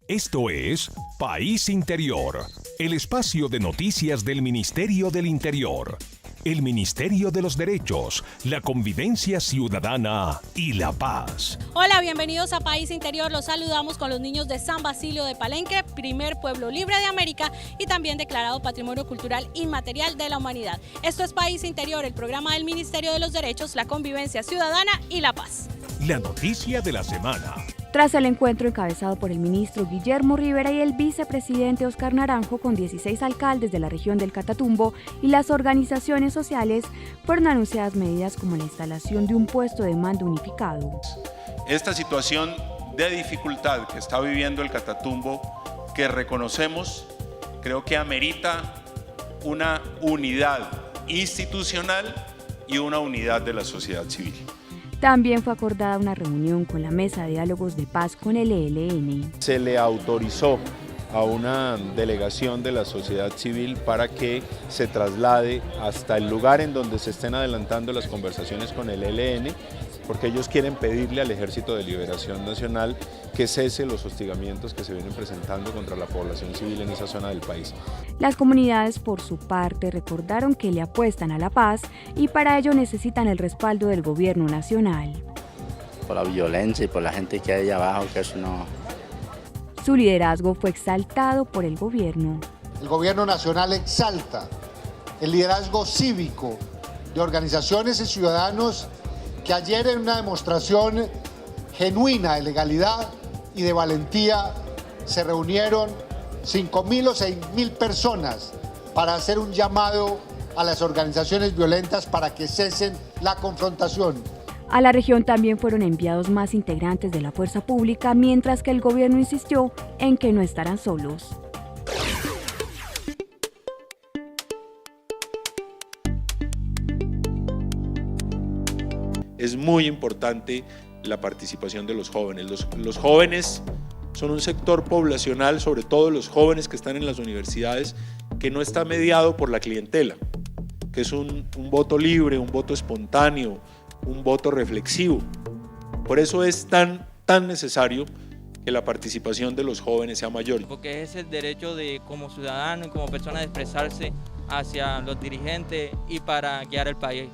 Esto es País Interior, el espacio de noticias del Ministerio del Interior, el Ministerio de los Derechos, la Convivencia Ciudadana y la Paz. Hola, bienvenidos a País Interior. Los saludamos con los niños de San Basilio de Palenque, primer pueblo libre de América y también declarado Patrimonio Cultural Inmaterial de la Humanidad. Esto es País Interior, el programa del Ministerio de los Derechos, la Convivencia Ciudadana y la Paz. La noticia de la semana. Tras el encuentro encabezado por el ministro Guillermo Rivera y el vicepresidente Oscar Naranjo con 16 alcaldes de la región del Catatumbo y las organizaciones sociales, fueron anunciadas medidas como la instalación de un puesto de mando unificado. Esta situación de dificultad que está viviendo el Catatumbo, que reconocemos, creo que amerita una unidad institucional y una unidad de la sociedad civil. También fue acordada una reunión con la Mesa de Diálogos de Paz con el ELN. Se le autorizó a una delegación de la sociedad civil para que se traslade hasta el lugar en donde se estén adelantando las conversaciones con el ELN, porque ellos quieren pedirle al Ejército de Liberación Nacional que cese los hostigamientos que se vienen presentando contra la población civil en esa zona del país. Las comunidades, por su parte, recordaron que le apuestan a la paz y para ello necesitan el respaldo del gobierno nacional. Por la violencia y por la gente que hay allá abajo, que eso no... Su liderazgo fue exaltado por el gobierno. El gobierno nacional exalta el liderazgo cívico de organizaciones y ciudadanos que ayer en una demostración genuina de legalidad y de valentía se reunieron 5.000 o 6.000 personas para hacer un llamado a las organizaciones violentas para que cesen la confrontación. A la región también fueron enviados más integrantes de la fuerza pública, mientras que el gobierno insistió en que no estarán solos. Es muy importante la participación de los jóvenes. Los jóvenes son un sector poblacional, sobre todo los jóvenes que están en las universidades, que no está mediado por la clientela, que es un voto libre, un voto espontáneo, un voto reflexivo. Por eso es tan necesario que la participación de los jóvenes sea mayor. Porque es el derecho de como ciudadano y como persona de expresarse hacia los dirigentes y para guiar el país.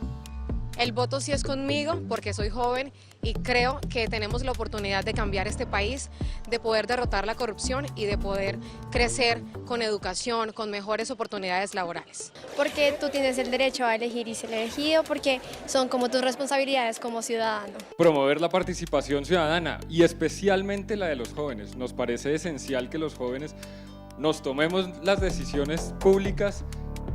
El voto sí es conmigo porque soy joven y creo que tenemos la oportunidad de cambiar este país, de poder derrotar la corrupción y de poder crecer con educación, con mejores oportunidades laborales. Porque tú tienes el derecho a elegir y ser elegido, porque son como tus responsabilidades como ciudadano. Promover la participación ciudadana y especialmente la de los jóvenes. Nos parece esencial que los jóvenes nos tomemos las decisiones públicas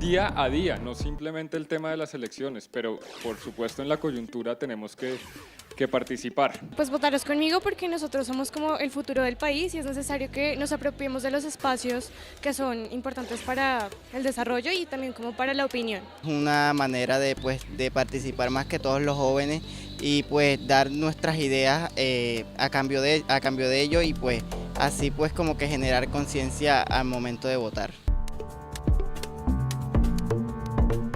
día a día, no simplemente el tema de las elecciones, pero por supuesto en la coyuntura tenemos que participar. Pues votarlos conmigo porque nosotros somos como el futuro del país y es necesario que nos apropiemos de los espacios que son importantes para el desarrollo y también como para la opinión. Una manera de participar más que todos los jóvenes y pues dar nuestras ideas a cambio de ello y pues así pues como que generar conciencia al momento de votar.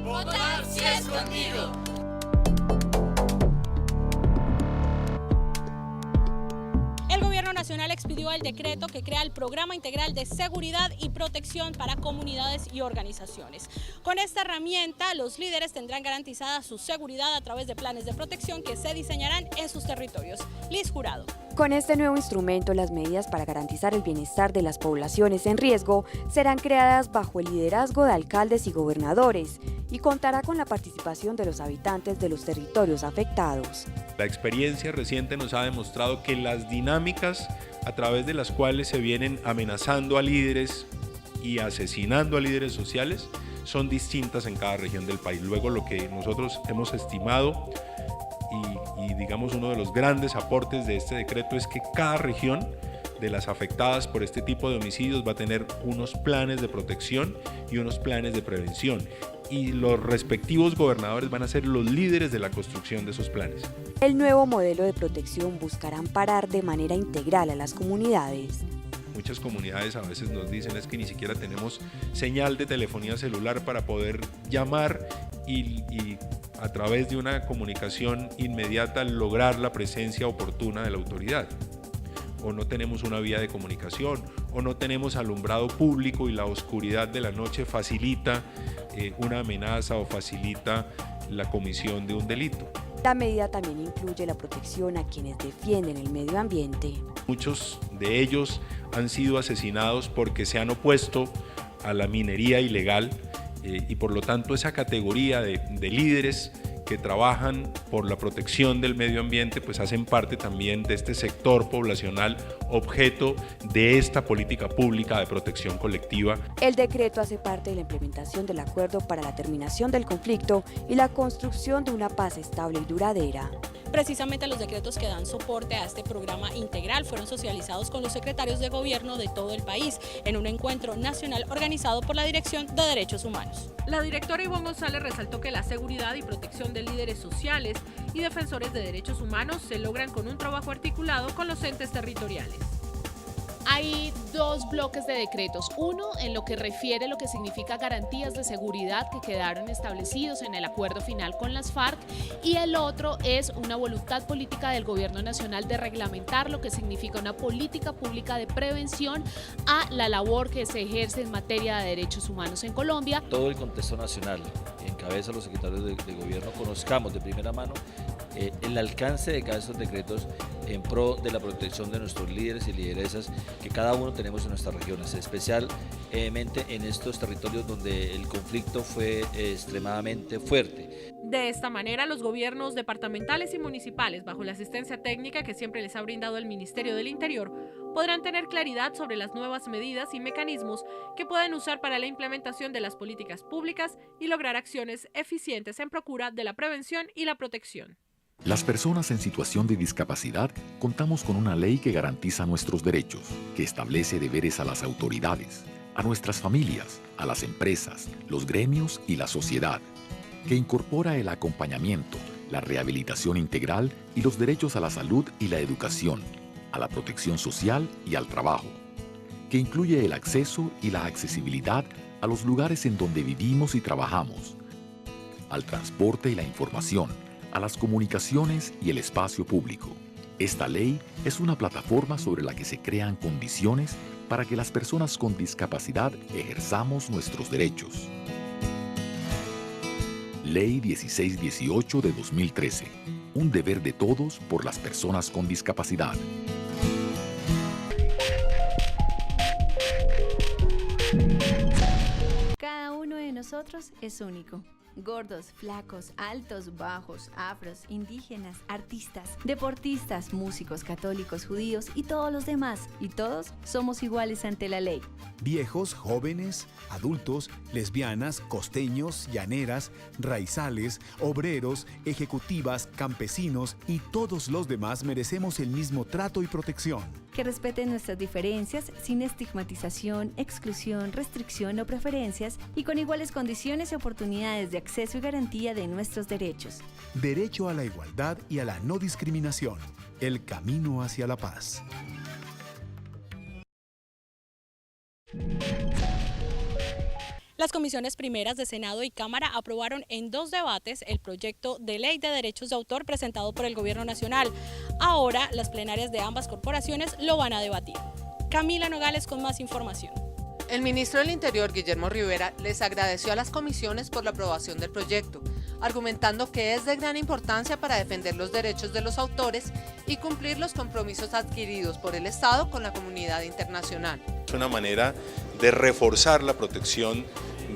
Votar sí es conmigo. El Gobierno Nacional expidió el decreto que crea el Programa Integral de Seguridad y Protección para Comunidades y Organizaciones. Con esta herramienta, los líderes tendrán garantizada su seguridad a través de planes de protección que se diseñarán en sus territorios. Liz Jurado. Con este nuevo instrumento, las medidas para garantizar el bienestar de las poblaciones en riesgo serán creadas bajo el liderazgo de alcaldes y gobernadores y contará con la participación de los habitantes de los territorios afectados. La experiencia reciente nos ha demostrado que las dinámicas a través de las cuales se vienen amenazando a líderes y asesinando a líderes sociales son distintas en cada región del país. Luego, lo que nosotros hemos estimado y digamos uno de los grandes aportes de este decreto es que cada región de las afectadas por este tipo de homicidios va a tener unos planes de protección y unos planes de prevención, y los respectivos gobernadores van a ser los líderes de la construcción de esos planes. El nuevo modelo de protección buscará amparar de manera integral a las comunidades. Muchas comunidades a veces nos dicen es que ni siquiera tenemos señal de telefonía celular para poder llamar y a través de una comunicación inmediata lograr la presencia oportuna de la autoridad. o no tenemos una vía de comunicación, o no tenemos alumbrado público y la oscuridad de la noche facilita una amenaza o facilita la comisión de un delito. La medida también incluye la protección a quienes defienden el medio ambiente. Muchos de ellos han sido asesinados porque se han opuesto a la minería ilegal y por lo tanto esa categoría de líderes que trabajan por la protección del medio ambiente pues hacen parte también de este sector poblacional objeto de esta política pública de protección colectiva. El decreto hace parte de la implementación del acuerdo para la terminación del conflicto y la construcción de una paz estable y duradera. Precisamente los decretos que dan soporte a este programa integral fueron socializados con los secretarios de gobierno de todo el país en un encuentro nacional organizado por la Dirección de Derechos Humanos. La directora Ivonne González resaltó que la seguridad y protección de líderes sociales y defensores de derechos humanos se logran con un trabajo articulado con los entes territoriales. Hay dos bloques de decretos, uno en lo que refiere a lo que significa garantías de seguridad que quedaron establecidos en el acuerdo final con las FARC y el otro es una voluntad política del gobierno nacional de reglamentar lo que significa una política pública de prevención a la labor que se ejerce en materia de derechos humanos en Colombia. Todo el contexto nacional, en cabeza los secretarios de gobierno, conozcamos de primera mano el alcance de cada de estos decretos en pro de la protección de nuestros líderes y lideresas que cada uno tenemos en nuestras regiones, especialmente en estos territorios donde el conflicto fue extremadamente fuerte. De esta manera, los gobiernos departamentales y municipales, bajo la asistencia técnica que siempre les ha brindado el Ministerio del Interior, podrán tener claridad sobre las nuevas medidas y mecanismos que pueden usar para la implementación de las políticas públicas y lograr acciones eficientes en procura de la prevención y la protección. Las personas en situación de discapacidad contamos con una ley que garantiza nuestros derechos, que establece deberes a las autoridades, a nuestras familias, a las empresas, los gremios y la sociedad, que incorpora el acompañamiento, la rehabilitación integral y los derechos a la salud y la educación, a la protección social y al trabajo, que incluye el acceso y la accesibilidad a los lugares en donde vivimos y trabajamos, al transporte y la información, a las comunicaciones y el espacio público. Esta ley es una plataforma sobre la que se crean condiciones para que las personas con discapacidad ejerzamos nuestros derechos. Ley 1618 de 2013. Un deber de todos por las personas con discapacidad. Cada uno de nosotros es único. Gordos, flacos, altos, bajos, afros, indígenas, artistas, deportistas, músicos, católicos, judíos y todos los demás. Y todos somos iguales ante la ley. Viejos, jóvenes, adultos, lesbianas, costeños, llaneras, raizales, obreros, ejecutivas, campesinos y todos los demás merecemos el mismo trato y protección. Que respeten nuestras diferencias sin estigmatización, exclusión, restricción o preferencias y con iguales condiciones y oportunidades de acceso y garantía de nuestros derechos. Derecho a la igualdad y a la no discriminación. El camino hacia la paz. Las comisiones primeras de Senado y Cámara aprobaron en 2 debates el proyecto de ley de derechos de autor presentado por el Gobierno Nacional. Ahora, las plenarias de ambas corporaciones lo van a debatir. Camila Nogales con más información. El ministro del Interior, Guillermo Rivera, les agradeció a las comisiones por la aprobación del proyecto, argumentando que es de gran importancia para defender los derechos de los autores y cumplir los compromisos adquiridos por el Estado con la comunidad internacional. Es una manera de reforzar la protección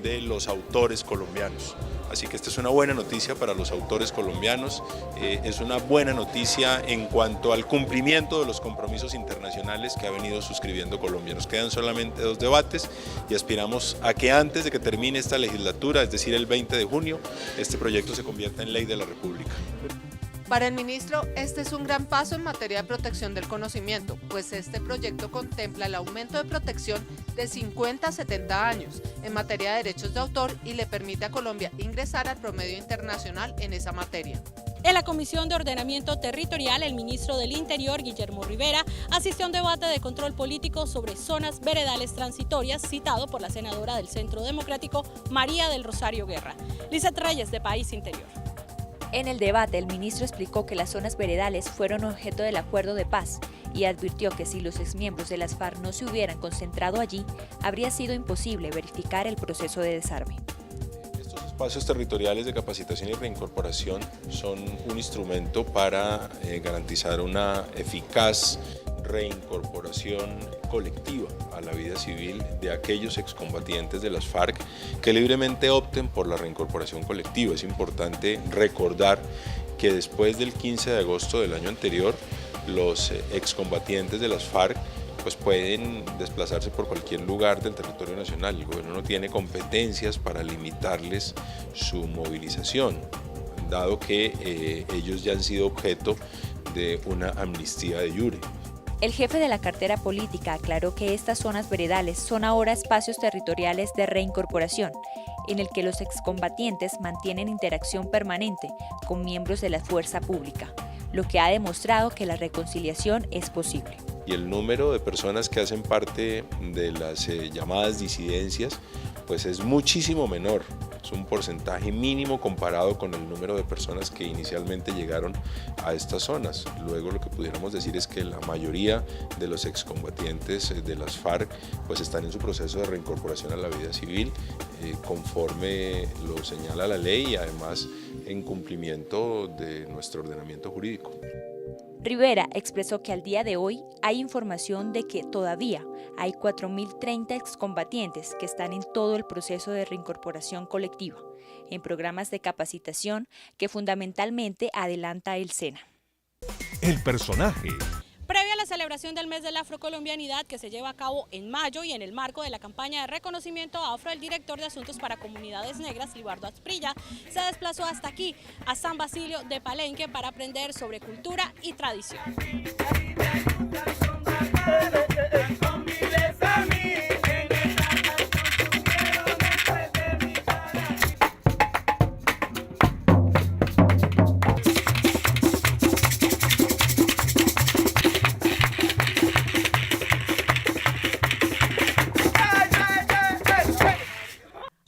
de los autores colombianos. Así que esta es una buena noticia para los autores colombianos, es una buena noticia en cuanto al cumplimiento de los compromisos internacionales que ha venido suscribiendo Colombia. Nos quedan solamente 2 debates y aspiramos a que antes de que termine esta legislatura, es decir, el 20 de junio, este proyecto se convierta en ley de la República. Para el ministro, este es un gran paso en materia de protección del conocimiento, pues este proyecto contempla el aumento de protección de 50 a 70 años en materia de derechos de autor y le permite a Colombia ingresar al promedio internacional en esa materia. En la Comisión de Ordenamiento Territorial, el ministro del Interior, Guillermo Rivera, asistió a un debate de control político sobre zonas veredales transitorias citado por la senadora del Centro Democrático, María del Rosario Guerra. Lizeth Reyes, de País Interior. En el debate, el ministro explicó que las zonas veredales fueron objeto del acuerdo de paz y advirtió que si los exmiembros de las FARC no se hubieran concentrado allí, habría sido imposible verificar el proceso de desarme. Estos espacios territoriales de capacitación y reincorporación son un instrumento para garantizar una eficaz reincorporación colectiva a la vida civil de aquellos excombatientes de las FARC que libremente opten por la reincorporación colectiva. Es importante recordar que después del 15 de agosto del año anterior, los excombatientes de las FARC pues pueden desplazarse por cualquier lugar del territorio nacional. El gobierno no tiene competencias para limitarles su movilización, dado que ellos ya han sido objeto de una amnistía de jure. El jefe de la cartera política aclaró que estas zonas veredales son ahora espacios territoriales de reincorporación, en el que los excombatientes mantienen interacción permanente con miembros de la fuerza pública, lo que ha demostrado que la reconciliación es posible. Y el número de personas que hacen parte de las llamadas disidencias pues es muchísimo menor, es un porcentaje mínimo comparado con el número de personas que inicialmente llegaron a estas zonas. Luego lo que pudiéramos decir es que la mayoría de los excombatientes de las FARC pues están en su proceso de reincorporación a la vida civil conforme lo señala la ley y además en cumplimiento de nuestro ordenamiento jurídico. Rivera expresó que al día de hoy hay información de que todavía hay 4.030 excombatientes que están en todo el proceso de reincorporación colectiva, en programas de capacitación que fundamentalmente adelanta el SENA. El personaje. Previa a la celebración del mes de la afrocolombianidad que se lleva a cabo en mayo y en el marco de la campaña de reconocimiento afro, el director de Asuntos para Comunidades Negras, Libardo Asprilla, se desplazó hasta aquí, a San Basilio de Palenque, para aprender sobre cultura y tradición.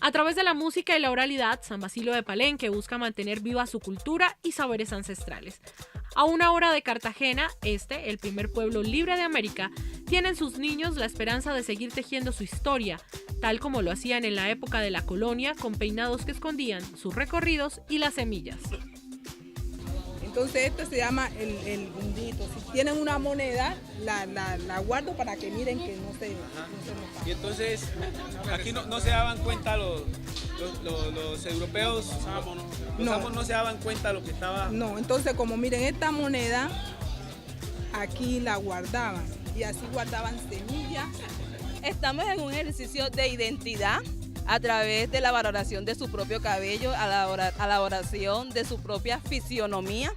A través de la música y la oralidad, San Basilio de Palenque busca mantener viva su cultura y saberes ancestrales. A una hora de Cartagena, el primer pueblo libre de América, tienen sus niños la esperanza de seguir tejiendo su historia, tal como lo hacían en la época de la colonia, con peinados que escondían sus recorridos y las semillas. Entonces esto se llama el bundito. Si tienen una moneda, la guardo para que miren que no se me. Y entonces aquí no se daban cuenta los europeos, los amos no se daban cuenta de lo que estaba. No, entonces como miren esta moneda, aquí la guardaban y así guardaban semillas. Estamos en un ejercicio de identidad a través de la valoración de su propio cabello, a la valoración de su propia fisionomía,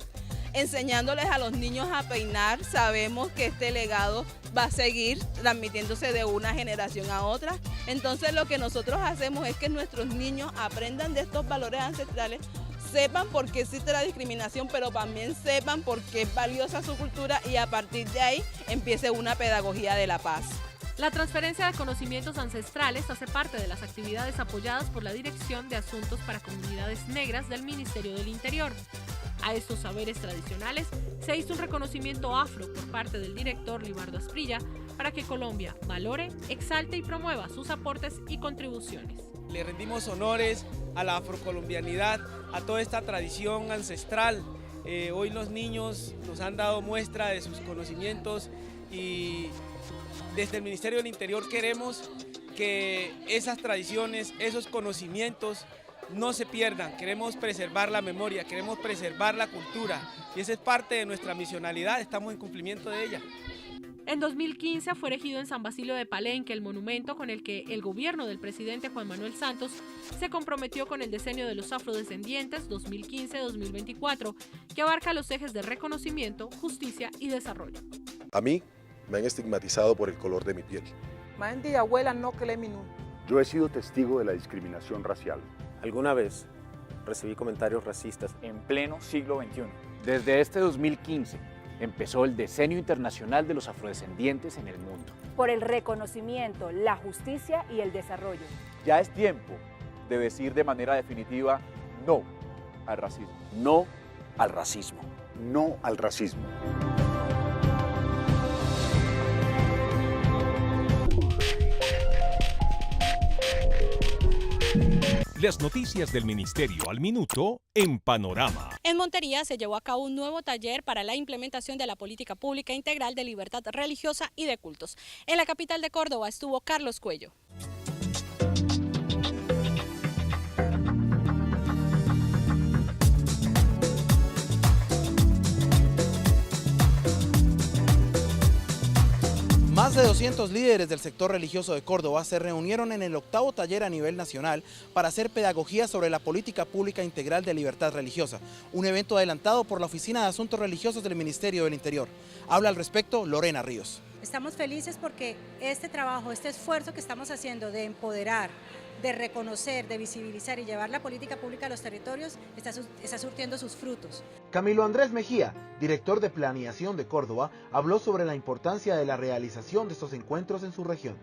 enseñándoles a los niños a peinar. Sabemos que este legado va a seguir transmitiéndose de una generación a otra. Entonces lo que nosotros hacemos es que nuestros niños aprendan de estos valores ancestrales, sepan por qué existe la discriminación, pero también sepan por qué es valiosa su cultura y a partir de ahí empiece una pedagogía de la paz. La transferencia de conocimientos ancestrales hace parte de las actividades apoyadas por la Dirección de Asuntos para Comunidades Negras del Ministerio del Interior. A estos saberes tradicionales se hizo un reconocimiento afro por parte del director Libardo Asprilla para que Colombia valore, exalte y promueva sus aportes y contribuciones. Le rendimos honores a la afrocolombianidad, a toda esta tradición ancestral. Hoy los niños nos han dado muestra de sus conocimientos y desde el Ministerio del Interior queremos que esas tradiciones, esos conocimientos no se pierdan. Queremos preservar la memoria, queremos preservar la cultura y esa es parte de nuestra misionalidad, estamos en cumplimiento de ella. En 2015 fue erigido en San Basilio de Palenque el monumento con el que el gobierno del presidente Juan Manuel Santos se comprometió con el decenio de los afrodescendientes 2015-2024, que abarca los ejes de reconocimiento, justicia y desarrollo. A mí me han estigmatizado por el color de mi piel. Yo he sido testigo de la discriminación racial. Alguna vez recibí comentarios racistas en pleno siglo XXI. Desde este 2015 empezó el Decenio Internacional de los Afrodescendientes en el mundo. Por el reconocimiento, la justicia y el desarrollo. Ya es tiempo de decir de manera definitiva no al racismo. No al racismo. No al racismo. Las noticias del Ministerio al minuto en Panorama. En Montería se llevó a cabo un nuevo taller para la implementación de la política pública integral de libertad religiosa y de cultos. En la capital de Córdoba estuvo Carlos Cuello. Más de 200 líderes del sector religioso de Córdoba se reunieron en el 8º taller a nivel nacional para hacer pedagogía sobre la política pública integral de libertad religiosa, un evento adelantado por la Oficina de Asuntos Religiosos del Ministerio del Interior. Habla al respecto Lorena Ríos. Estamos felices porque este trabajo, este esfuerzo que estamos haciendo de empoderar, de reconocer, de visibilizar y llevar la política pública a los territorios está surtiendo sus frutos. Camilo Andrés Mejía, director de Planeación de Córdoba, habló sobre la importancia de la realización de estos encuentros en su región.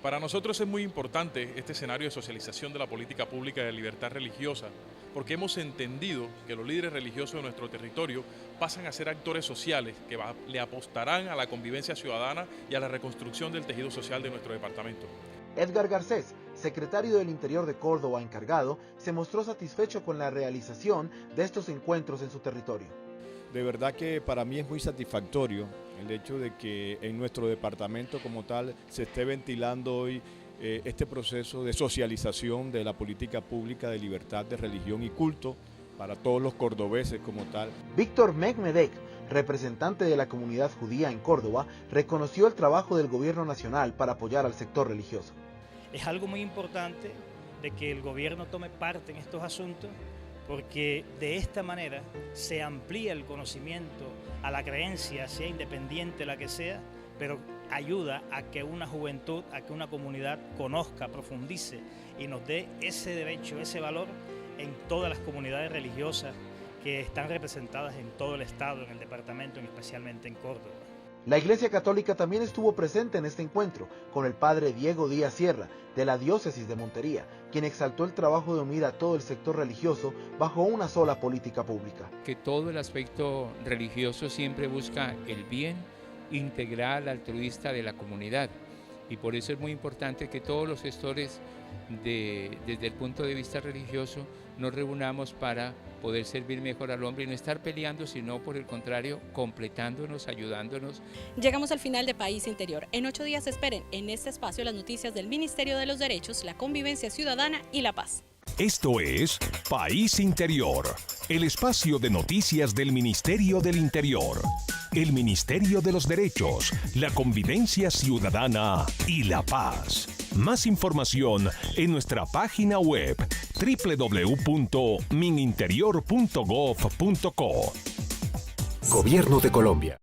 Para nosotros es muy importante este escenario de socialización de la política pública de libertad religiosa, porque hemos entendido que los líderes religiosos de nuestro territorio pasan a ser actores sociales que le apostarán a la convivencia ciudadana y a la reconstrucción del tejido social de nuestro departamento. Edgar Garcés, secretario del Interior de Córdoba encargado, se mostró satisfecho con la realización de estos encuentros en su territorio. De verdad que para mí es muy satisfactorio el hecho de que en nuestro departamento como tal se esté ventilando hoy este proceso de socialización de la política pública de libertad de religión y culto para todos los cordobeses como tal. Víctor Mekmedek, representante de la comunidad judía en Córdoba, reconoció el trabajo del gobierno nacional para apoyar al sector religioso. Es algo muy importante de que el gobierno tome parte en estos asuntos, porque de esta manera se amplía el conocimiento a la creencia, sea independiente la que sea, pero ayuda a que una juventud, a que una comunidad conozca, profundice y nos dé ese derecho, ese valor en todas las comunidades religiosas que están representadas en todo el estado, en el departamento, y especialmente en Córdoba. La Iglesia Católica también estuvo presente en este encuentro con el padre Diego Díaz Sierra, de la diócesis de Montería, quien exaltó el trabajo de unir a todo el sector religioso bajo una sola política pública. Que todo el aspecto religioso siempre busca el bien integral, altruista de la comunidad, y por eso es muy importante que todos los gestores desde el punto de vista religioso nos reunamos para poder servir mejor al hombre y no estar peleando, sino por el contrario, completándonos, ayudándonos. Llegamos al final de País Interior. En 8 días esperen en este espacio las noticias del Ministerio de los Derechos, la Convivencia Ciudadana y la Paz. Esto es País Interior, el espacio de noticias del Ministerio del Interior, el Ministerio de los Derechos, la Convivencia Ciudadana y la Paz. Más información en nuestra página web www.mininterior.gov.co. Gobierno de Colombia.